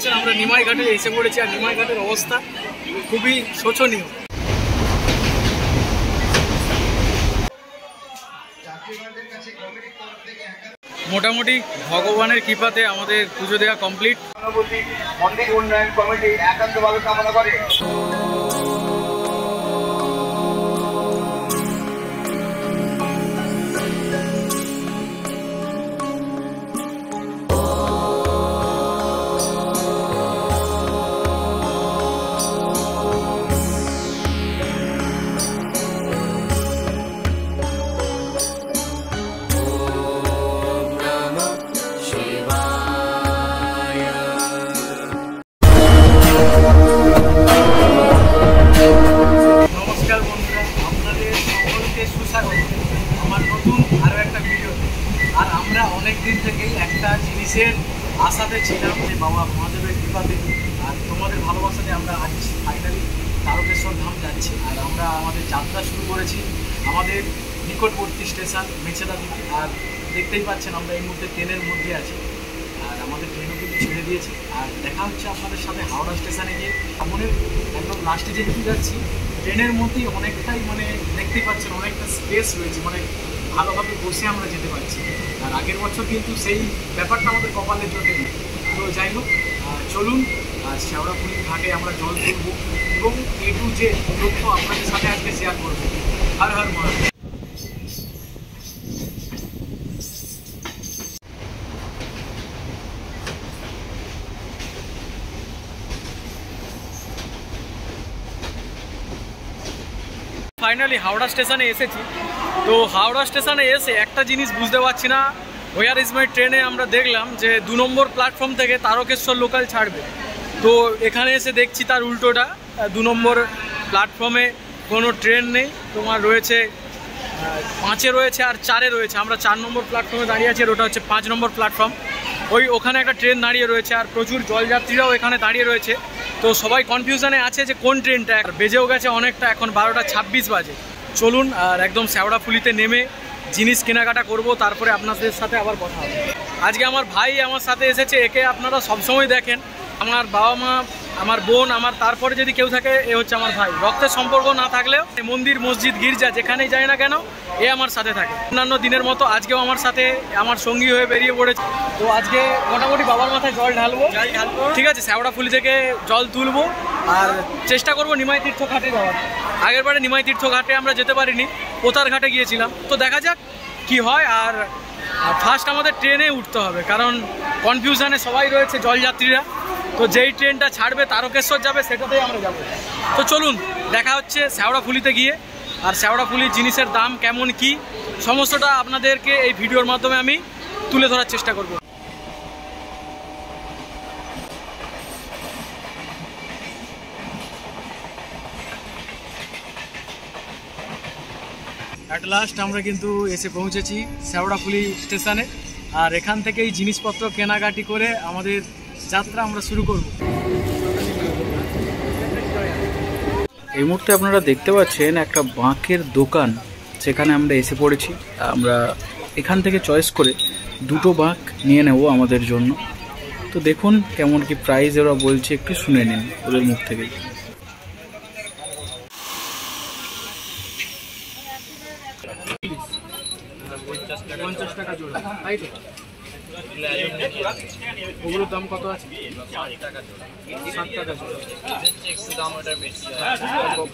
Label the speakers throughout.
Speaker 1: পাচ্ছেন আমরা নিমাই ঘাটে এসে পড়েছি, আর নিমাই ঘাটের অবস্থা খুবই শোচনীয়। মোটামুটি ভগবানের কৃপাতে আমাদের পুজো দেওয়া কমপ্লিট।
Speaker 2: মন্দির উন্নয়ন কমিটি একান্তভাবে কামনা করে।
Speaker 1: অনেকদিন থেকেই একটা জিনিসের আশাতে ছিলাম যে বাবা মহাদেবের কৃপাতে আর তোমাদের ভালোবাসাতে আমরা আজ ফাইনালি তারকেশ্বর ধাম যাচ্ছি। আর আমরা আমাদের যাত্রা শুরু করেছি আমাদের নিকটবর্তী স্টেশন মেছেদা থেকে। আর দেখতেই পাচ্ছেন আমরা এই মুহূর্তে ট্রেনের মধ্যে আছি, আর আমাদের ট্রেনও কিন্তু ছেড়ে দিয়েছে। আর দেখা হচ্ছে আপনাদের সাথে হাওড়া স্টেশনে গিয়ে। আমাদের একদম লাস্টে যেহেতু যাচ্ছি ট্রেনের মধ্যেই অনেকটাই মানে দেখতেই পাচ্ছেন অনেকটা স্পেস রয়েছে, মানে ভালোভাবে বসে আমরা যেতে পারছি। আর আগের বছর কিন্তু সেই ব্যাপারটা আমাদের কপালে জোটেনি। তো যাই হোক, চলুন শেওড়াফুলির ঘাটে আমরা জল তুলব এবং এ টু যে তথ্য আপনাদের সাথে আজকে শেয়ার করবো। হর হর মহাদেব। ফাইনালি হাওড়া স্টেশনে এসেছি। তো হাওড়া স্টেশনে এসে একটা জিনিস বুঝতে পারছি না, হোয়ার ইজ মাই ট্রেনে আমরা দেখলাম যে 2 নম্বর প্ল্যাটফর্ম থেকে তারকেশ্বর লোকাল ছাড়বে। তো এখানে এসে দেখছি তার উল্টোটা, 2 নম্বর প্ল্যাটফর্মে কোনো ট্রেন নেই। তোমার রয়েছে 5-এ রয়েছে আর 4-এ রয়েছে। আমরা 4 নম্বর প্ল্যাটফর্মে দাঁড়িয়ে আছি, আর ওটা হচ্ছে 5 নম্বর প্ল্যাটফর্ম। ওখানে একটা ট্রেন দাঁড়িয়ে রয়েছে, আর প্রচুর জলযাত্রীরাও এখানে দাঁড়িয়ে রয়েছে। তো সবাই কনফিউশনে আছে যে কোন ট্রেনটা। বেজেও গেছে অনেকটা, এখন 12টা 26 বাজে। চলুন আর একদম শেওড়াফুলিতে নেমে জিনিস কেনাকাটা করব, তারপরে আপনাদের সাথে আবার কথা হবে। আজকে আমার ভাই আমার সাথে এসেছে, একে আপনারা সবসময় দেখেন। আমার বাবা মা, আমার বোন, আমার তারপরে যদি কেউ থাকে এ হচ্ছে আমার ভাই। রক্তের সম্পর্ক না থাকলেও মন্দির মসজিদ গির্জা যেখানেই যায় না কেন এ আমার সাথে থাকে। অন্যান্য দিনের মতো আজকেও আমার সাথে আমার সঙ্গী হয়ে বেরিয়ে পড়েছে। তো আজকে মোটামুটি বাবার মাথায় জল ঢালবো, ঠিক আছে। শেওড়াফুলি থেকে জল তুলবো আর চেষ্টা করবো নিমাই তীর্থ ঘাটে যাওয়ার। আগের বারে নিমাই তীর্থ ঘাটে আমরা যেতে পারিনি, পোতার ঘাটে গিয়েছিলাম। তো দেখা যাক কি হয়। আর ফার্স্ট আমাদের ট্রেনে উঠতে হবে, কারণ কনফিউশনে সবাই রয়েছে জলযাত্রীরা। তো যেই ট্রেনটা ছাড়বে তারকেশ্বর যাবে সেটাতেই আমরা যাব। তো চলুন দেখা হচ্ছে শেওড়াফুলিতে গিয়ে। আর শেওড়াফুলির জিনিসের দাম কেমন কি সমস্তটা আপনাদেরকে এই ভিডিওর মাধ্যমে আমি তুলে ধরার চেষ্টা করব। অ্যাট লাস্ট আমরা কিন্তু এসে পৌঁছেছি শেওড়াফুলি স্টেশনে। আর এখান থেকেই জিনিসপত্র কেনাকাটি করে আমাদের যাত্রা আমরা শুরু করব। এই মুহূর্তে আপনারা দেখতে পাচ্ছেন একটা বাঁকের দোকান, সেখানে আমরা এসে পড়েছি। আমরা এখান থেকে চয়েস করে 2টো বাঁক নিয়ে নেব আমাদের জন্য। তো দেখুন কেমন কি প্রাইস ওরা বলছে, একটু শুনে নিন ওদের মুখ থেকে। ওগুলোর দাম কত আছে? 7 টাকা জোড়া। একটু দাম ওটার বেশি।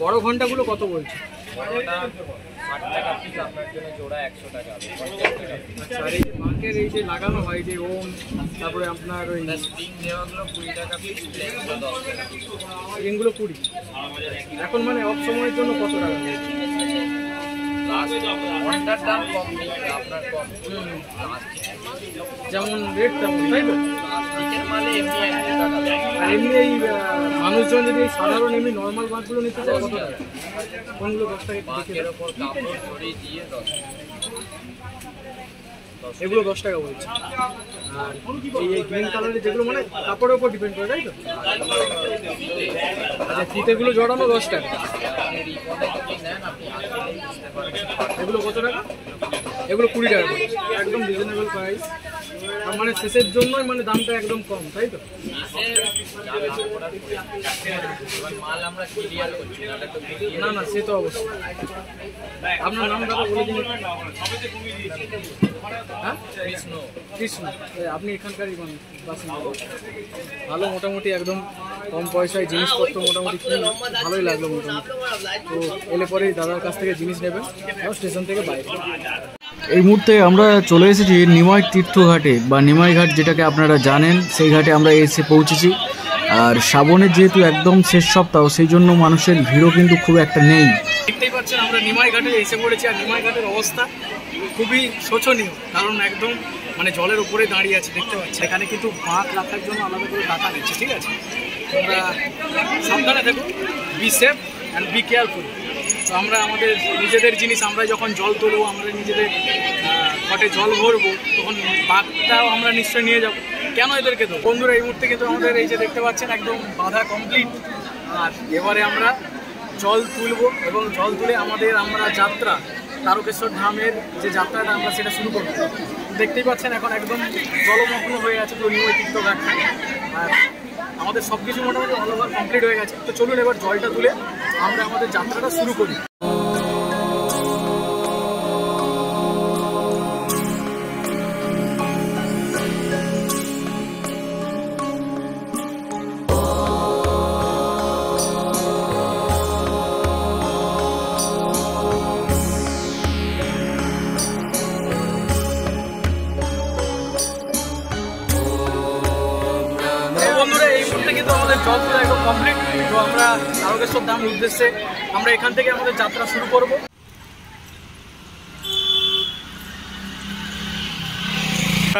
Speaker 1: বড় ঘন্টাগুলো কত বলছে? বড়টা 8 টাকা পিস, আপনার জন্য জোড়া 100 টাকা। আচ্ছা, আর এই যে বাঁকের এই যে লাগানো হয় যে ওম, তারপরে আপনার ওই স্প্রিং দেওয়াগুলো 20 টাকা পিস, এগুলো 10 টাকা পিস। এগুলো 20 এখন মানে অফ সময়ের জন্য কত টাকা? ঘন্টার দাম কম নেই, আপনার কম যেমন রেট তেমন, তাই তো? মানে এমনি এই মানুষজন যদি সাধারণ এমনি নর্মাল বাঁকগুলো নিতে চায় কত টাকা? কোনগুলো 10 টাকা? বাঁকের ওপর কাপড় ছড়িয়ে দিয়ে 10 টাকা। এগুলো 10 টাকা বলছে। আর এই গ্রিন কালারের যেগুলো মানে কাপড়ের উপর ডিপেন্ড করে, তাই তো? আচ্ছা, ফিতেগুলো জড়ানো 10 টাকা। এগুলো কত টাকা? এগুলো 20 টাকা, একদম রিজনেবল প্রাইস। মানে শেষের জন্যই মানে দামটা একদম কম, তাই তো? না না, সে তো অবশ্যই। আপনার নাম দাদা বলে দিন। হ্যাঁ, কৃষ্ণ। আপনি এখানকারই বাসিন্দা? ভালো, মোটামুটি একদম কম পয়সায় জিনিসপত্র মোটামুটি কি ভালোই লাগলো মোটামুটি। তো এলে পরেই দাদার কাছ থেকে জিনিস নেবেন স্টেশন থেকে বাইরে। এই মুহূর্তে আমরা চলে এসেছি নিমাই তীর্থঘাটে বা নিমাই ঘাট, যেটাকে আপনারা জানেন। সেই ঘাটে আমরা এসে পৌঁছেছি। আর শ্রাবণের যেহেতু একদম শেষ সপ্তাহ, সেই জন্য মানুষের ভিড়ও কিন্তু খুব একটা নেই। দেখতেই পাচ্ছেন আমরা নিমাই ঘাটে এসে পড়েছি। আর নিমাই ঘাটের অবস্থা খুবই শোচনীয়, কারণ একদম মানে জলের উপরে দাঁড়িয়ে আছে, দেখতে পাচ্ছি। এখানে কিন্তু বাঁক রাখার জন্য আলাদা করে টাকা নিচ্ছে, ঠিক আছে? আমরা সাবধানে থাকুন, be safe and be careful. তো আমরা আমাদের নিজেদের জিনিস আমরা যখন জল তুলবো, আমরা নিজেদের ঘটে জল ভরবো, তখন বাঁকটাও আমরা নিশ্চয়ই নিয়ে যাবো। কেন এদেরকে তো? বন্ধুরা, এই মুহূর্তে কিন্তু আমাদের এই যে দেখতে পাচ্ছেন একদম বাঁধা কমপ্লিট। আর এবারে আমরা জল তুলবো এবং জল তুলে আমরা যাত্রা তারকেশ্বর ধামের যে যাত্রাটা আমরা সেটা শুরু করবো। দেখতেই পাচ্ছেন এখন একদম জলমগ্ন হয়ে আছে পুরো নিমাই তীর্থঘাটটা। আর আমাদের সব কিছু মোটামুটি ভালোভাবে কমপ্লিট হয়ে গেছে। তো চলুন এবার জলটা তুলে আমরা আমাদের যাত্রাটা শুরু করি। জল তোলা একদম কমপ্লিট। তো আমরা তারকেশ্বর ধামের উদ্দেশ্যে আমরা এখান থেকে আমাদের যাত্রা শুরু করব।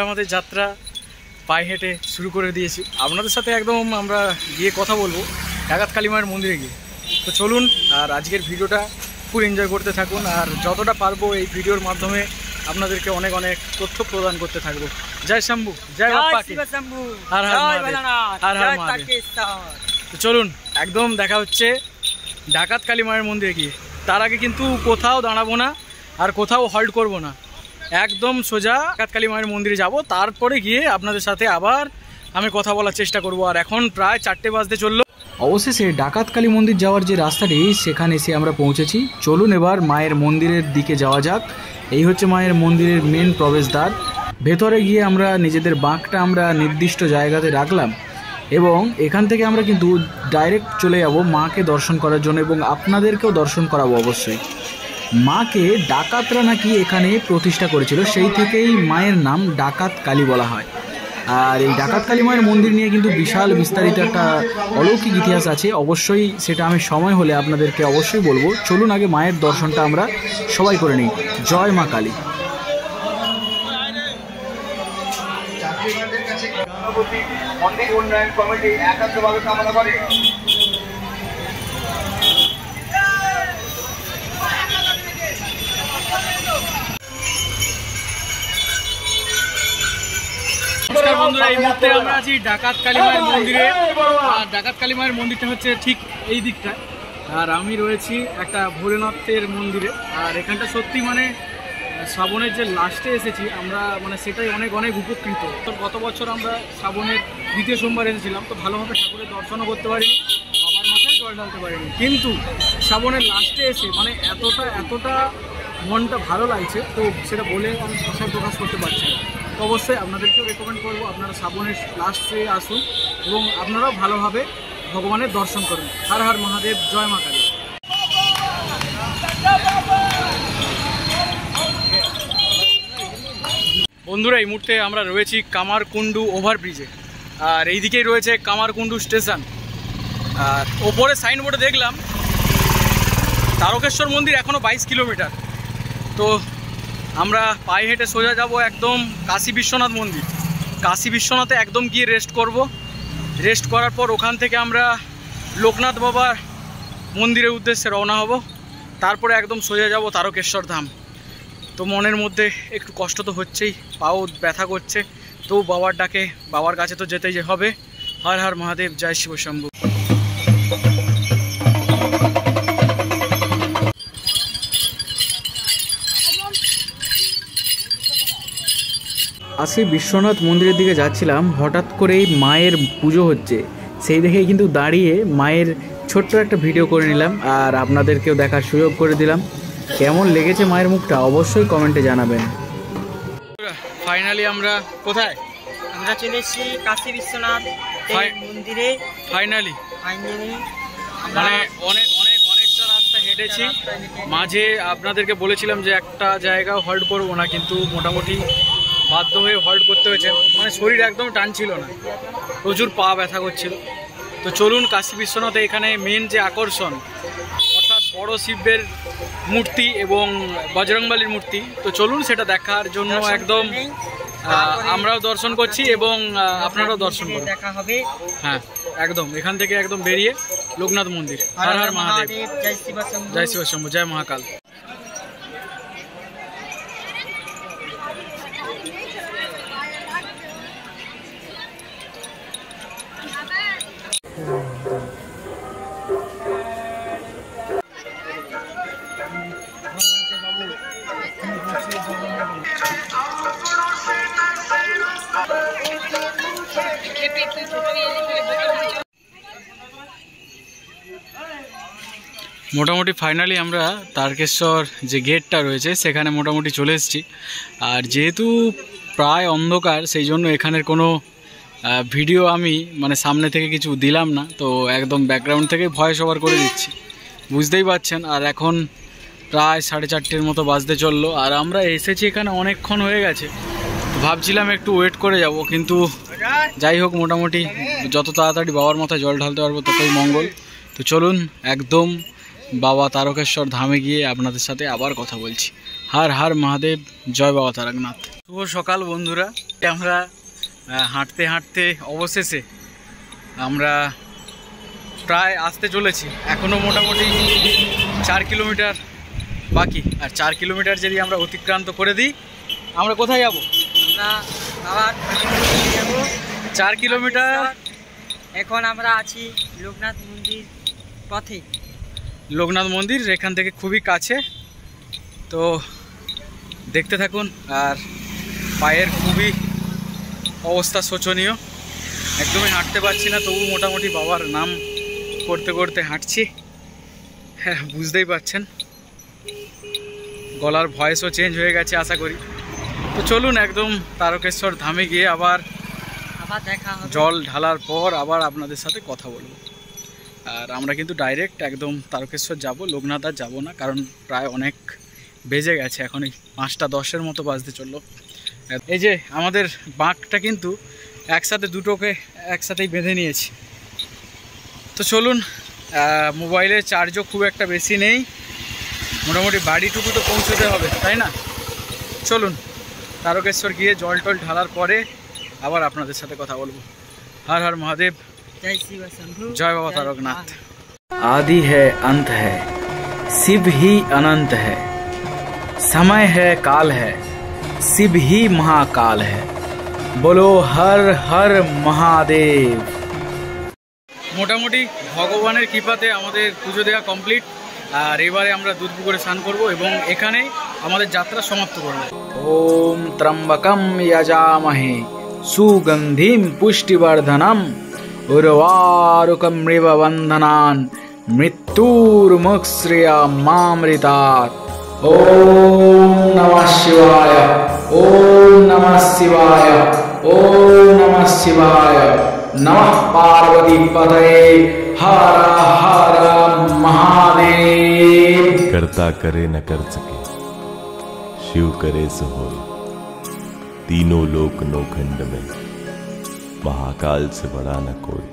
Speaker 1: আমাদের যাত্রা পায়ে হেঁটে শুরু করে দিয়েছি। আপনাদের সাথে একদম আমরা গিয়ে কথা বলবো ডাকাত কালী মায়ের মন্দিরে গিয়ে। তো চলুন, আর আজকের ভিডিওটা ফুল এনজয় করতে থাকুন। আর যতটা পারবো এই ভিডিওর মাধ্যমে আপনাদেরকে অনেক অনেক তথ্য প্রদান করতে থাকবো। জয় শম্ভু, জয় বাপ্পা কি, হর হর মহাদেব। তো চলুন, একদম দেখা হচ্ছে ডাকাত কালী মায়ের মন্দিরে গিয়ে। তার আগে কিন্তু কোথাও দাঁড়াবো না আর কোথাও হল্ট করব না, একদম সোজা ডাকাত কালী মায়ের মন্দিরে যাব। তারপরে গিয়ে আপনাদের সাথে আবার আমি কথা বলার চেষ্টা করব। আর এখন প্রায় 4টে বাজতে চললো। অবশেষে ডাকাত কালী মন্দির যাওয়ার যে রাস্তাটি, সেখানে এসে আমরা পৌঁছেছি। চলুন এবার মায়ের মন্দিরের দিকে যাওয়া যাক। এই হচ্ছে মায়ের মন্দিরের মেন প্রবেশদ্বার। ভেতরে গিয়ে আমরা নিজেদের বাঁকটা আমরা নির্দিষ্ট জায়গাতে রাখলাম এবং এখান থেকে আমরা কিন্তু ডাইরেক্ট চলে যাব মাকে দর্শন করার জন্য এবং আপনাদেরকেও দর্শন করাবো অবশ্যই। মাকে ডাকাতরা নাকি এখানে প্রতিষ্ঠা করেছিল, সেই থেকেই মায়ের নাম ডাকাত কালী বলা হয়। আর এই ডাকাত কালী মায়ের মন্দির নিয়ে কিন্তু বিশাল বিস্তারিত একটা অলৌকিক ইতিহাস আছে। অবশ্যই সেটা আমি সময় হলে আপনাদেরকে অবশ্যই বলবো। চলুন আগে মায়ের দর্শনটা আমরা সবাই করে নিই। জয় মা কালী।
Speaker 2: মন্দির উন্নয়ন কমিটি একান্তভাবে কামনা করে।
Speaker 1: বন্ধুরা, এই মুহূর্তে আমরা আছি ডাকাত কালী মায়ের মন্দিরে। আর ডাকাত কালী মায়ের মন্দিরটা হচ্ছে ঠিক এই দিকটা, আর আমি রয়েছি একটা ভোলেনাথের মন্দিরে। আর এখানটা সত্যি মানে শ্রাবণের যে লাস্টে এসেছি আমরা, মানে সেটাই অনেক অনেক উপকৃত। তো গত বছর আমরা শ্রাবণের দ্বিতীয় সোমবার এসেছিলাম, তো ভালোভাবে ঠাকুরের দর্শনও করতে পারিনি, বাবার মাথায় জল ঢালতে পারিনি। কিন্তু শ্রাবণের লাস্টে এসে মানে এতটা মনটা ভালো লাগছে, তো সেটা বলে আমি ভাষায় প্রকাশ করতে পারছি না। তো অবশ্যই আপনাদেরকেও রেকমেন্ড করবো আপনারা শ্রাবণের লাস্টে আসুন এবং আপনারাও ভালোভাবে ভগবানের দর্শন করুন। হর হর মহাদেব, জয় মা কালী। বন্ধুরা, এই মুহূর্তে আমরা রয়েছি কামারকুণ্ডু ওভারব্রিজে। আর এই দিকেই রয়েছে কামারকুণ্ডু স্টেশন। আর ওপরে সাইনবোর্ডে দেখলাম তারকেশ্বর মন্দির এখনও 22 কিলোমিটার। তো আমরা পায়ে হেঁটে সোজা যাব একদম কাশী বিশ্বনাথ মন্দির। কাশী বিশ্বনাথে একদম গিয়ে রেস্ট করব। রেস্ট করার পর ওখান থেকে আমরা লোকনাথ বাবার মন্দিরের উদ্দেশ্যে রওনা হব। তারপরে একদম সোজা যাব তারকেশ্বর ধাম। তো মনের মধ্যে একটু কষ্ট তো হচ্ছেই, পাও ব্যথা করছে, তো বাবার ডাকে বাবার কাছে তো যেতেই হবে। হর হর মহাদেব, জয় শিব শম্ভু।
Speaker 3: কাশী বিশ্বনাথ মন্দিরের দিকে যাচ্ছিলাম, হঠাৎ করেই মায়ের পুজো হচ্ছে, সেই দেখেই কিন্তু দাঁড়িয়ে মায়ের ছোট্ট একটা ভিডিও করে নিলাম আর আপনাদেরকেও দেখার সুযোগ করে দিলাম। কেমন লেগেছে মায়ের মুখটা অবশ্যই কমেন্টে জানাবেন।
Speaker 1: ফাইনালি আমরা কোথায়?
Speaker 4: আমরা চলে এসেছি কাশী বিশ্বনাথ মন্দিরে।
Speaker 1: ফাইনালি মানে অনেকটা রাস্তা হেঁটেছি। মাঝে আপনাদেরকে বলেছিলাম যে একটা জায়গাও হল্ট করবো না, কিন্তু মোটামুটি বাধ্য হয়ে হল্ট করতে হয়েছে। মানে শরীর একদম টানছিল না, প্রচুর পা ব্যথা করছিল। তো চলুন কাশী বিশ্বনাথে এখানে মেন যে আকর্ষণ অর্থাৎ বড় শিবের মূর্তি এবং বজরংবলীর মূর্তি, তো চলুন সেটা দেখার জন্য একদম আমরাও দর্শন করছি এবং আপনারাও দর্শন করুন।
Speaker 4: দেখা হবে।
Speaker 1: হ্যাঁ একদম এখান থেকে একদম বেরিয়ে লোকনাথ মন্দির। হর হর মহাদেব, জয় শিব শম্ভু, জয় মহাকাল। মোটামুটি ফাইনালি আমরা তারকেশ্বর যে গেটটা রয়েছে সেখানে মোটামুটি চলে এসেছি। আর যেহেতু প্রায় অন্ধকার, সেই জন্য এখানের কোনো ভিডিও আমি মানে সামনে থেকে কিছু দিলাম না, তো একদম ব্যাকগ্রাউন্ড থেকে ভয়েস ওভার করে দিচ্ছি, বুঝতেই পারছেন। আর এখন প্রায় 4:30 মতো বাজতে চললো, আর আমরা এসেছি এখানে অনেকক্ষণ হয়ে গেছে। ভাবছিলাম একটু ওয়েট করে যাব, কিন্তু যাই হোক মোটামুটি যত তাড়াতাড়ি বাবার মাথায় জল ঢালতে পারবো ততই মঙ্গল। তো চলুন একদম বাবা তারকেশ্বর ধামে গিয়ে আপনাদের সাথে আবার কথা বলছি। হর হর মহাদেব, জয় বাবা তারকনাথ। শুভ সকাল বন্ধুরা। আমরা হাঁটতে হাঁটতে অবশেষে আমরা প্রায় আসতে চলেছি। এখনও মোটামুটি 4 কিলোমিটার বাকি, আর 4 কিলোমিটার যদি আমরা অতিক্রান্ত করে দিই আমরা কোথায় যাব?
Speaker 4: আমরা
Speaker 1: 4 কিলোমিটার।
Speaker 4: এখন আমরা আছি লোকনাথ মন্দির পথে।
Speaker 1: লোকনাথ মন্দির এখান থেকে খুবই কাছে, তো দেখতে থাকুন। আর পায়ের খুবই অবস্থা শোচনীয়, একদমই হাঁটতে পারছি না, তবু মোটামুটি বাবার নাম করতে করতে হাঁটছি। হ্যাঁ বুঝতেই পারছেন, গলার ভয়েসও চেঞ্জ হয়ে গেছে আশা করি। তো চলুন একদম তারকেশ্বর ধামে গিয়ে আবার
Speaker 4: দেখা হবে।
Speaker 1: জল ঢালার পর আবার আপনাদের সাথে কথা বলবো। আর আমরা কিন্তু ডাইরেক্ট একদম তারকেশ্বর যাব, লোকনাথ আর যাবো না, কারণ প্রায় অনেক বেজে গেছে, এখন এই 5:10 মতো বাজতে চললো। এই যে আমাদের বাঁকটা কিন্তু একসাথে দুটোকে একসাথেই বেঁধে নিয়েছি। তো চলুন, মোবাইলের চার্জও খুব একটা বেশি নেই, মোটামুটি বাড়িটুকু তো পৌঁছতে হবে, তাই না? চলুন তারকেশ্বর গিয়ে জল টল ঢালার পরে আবার আপনাদের সাথে কথা বলবো। হর হর মহাদেব, जय बाबा तारकनाथ।
Speaker 3: आदि है अंत है, शिव ही अनंत है, समय है काल है, शिव ही महाकाल है, बोलो हर हर महादेव।
Speaker 1: মোটামুটি ভগবানের কৃপাতে আমাদের পুজো দেওয়া কমপ্লিট, আর এবারে আমরা দুধ পুকুরে স্নান করব এবং এখানে আমাদের যাত্রা সমাপ্ত করব।
Speaker 3: ओम त्र्यंबकम यजामहे सुगंधिम पुष्टिवर्धनम उर्वारुकमिव बंधनान् मृत्युर्मुक्षयमामृतात्। ओम नमः शिवाय, ओम नमः शिवाय, ओम नमः शिवाय, नमः पार्वती पतये, हर हर महादेव।
Speaker 5: करता करे न कर सके, शिव करे सो होय, तीनों लोक नौखंड में महाकाल से बड़ा न कोई।